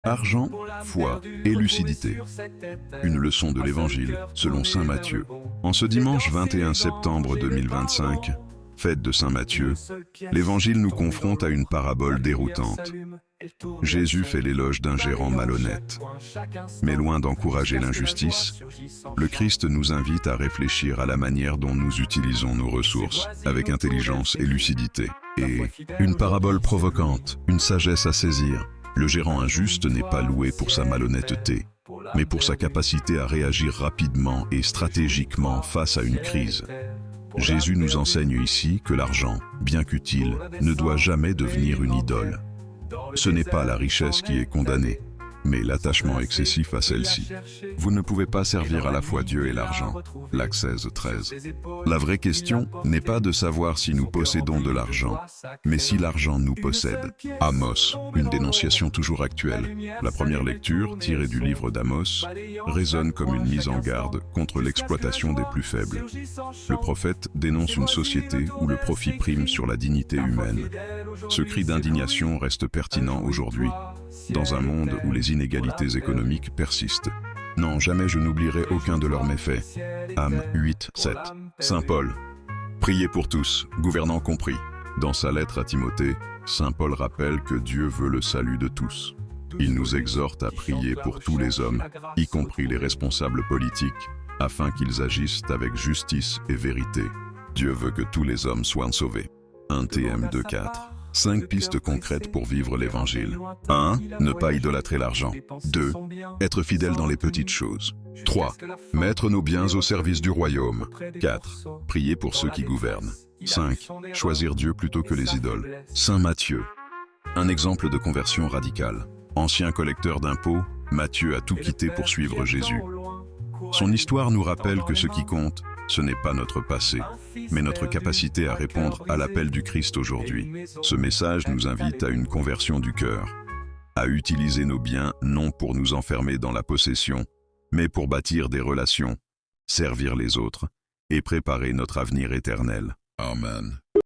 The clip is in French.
Argent, foi et lucidité. Une leçon de l'Évangile selon saint Matthieu. En ce dimanche 21 septembre 2025, fête de saint Matthieu, l'Évangile nous confronte à une parabole déroutante. Jésus fait l'éloge d'un gérant malhonnête. Mais loin d'encourager l'injustice, le Christ nous invite à réfléchir à la manière dont nous utilisons nos ressources, avec intelligence et lucidité. Et une parabole provocante, une sagesse à saisir. Le gérant injuste n'est pas loué pour sa malhonnêteté, mais pour sa capacité à réagir rapidement et stratégiquement face à une crise. Jésus nous enseigne ici que l'argent, bien qu'utile, ne doit jamais devenir une idole. Ce n'est pas la richesse qui est condamnée, mais l'attachement excessif à celle-ci. Vous ne pouvez pas servir à la fois Dieu et l'argent. L'acte 16:13. La vraie question n'est pas de savoir si nous possédons de l'argent, mais si l'argent nous possède. Amos, une dénonciation toujours actuelle. La première lecture, tirée du livre d'Amos, résonne comme une mise en garde contre l'exploitation des plus faibles. Le prophète dénonce une société où le profit prime sur la dignité humaine. Ce cri d'indignation reste pertinent aujourd'hui, dans un monde où les inégalités économiques persistent. Non, jamais je n'oublierai aucun de leurs méfaits. Am 8:7. Saint Paul. Priez pour tous, gouvernants compris. Dans sa lettre à Timothée, Saint Paul rappelle que Dieu veut le salut de tous. Il nous exhorte à prier pour tous les hommes, y compris les responsables politiques, afin qu'ils agissent avec justice et vérité. Dieu veut que tous les hommes soient sauvés. 1 Tm 2:4. 5 pistes concrètes pour vivre l'Évangile. 1. Ne pas idolâtrer l'argent. 2. Être fidèle dans les petites choses. 3. Mettre nos biens au service du royaume. 4. Prier pour ceux qui gouvernent. 5. Choisir Dieu plutôt que les idoles. Saint Matthieu. Un exemple de conversion radicale. Ancien collecteur d'impôts, Matthieu a tout quitté pour suivre Jésus. Son histoire nous rappelle que ce qui compte, ce n'est pas notre passé, mais notre capacité à répondre à l'appel du Christ aujourd'hui. Ce message nous invite à une conversion du cœur, à utiliser nos biens non pour nous enfermer dans la possession, mais pour bâtir des relations, servir les autres et préparer notre avenir éternel. Amen.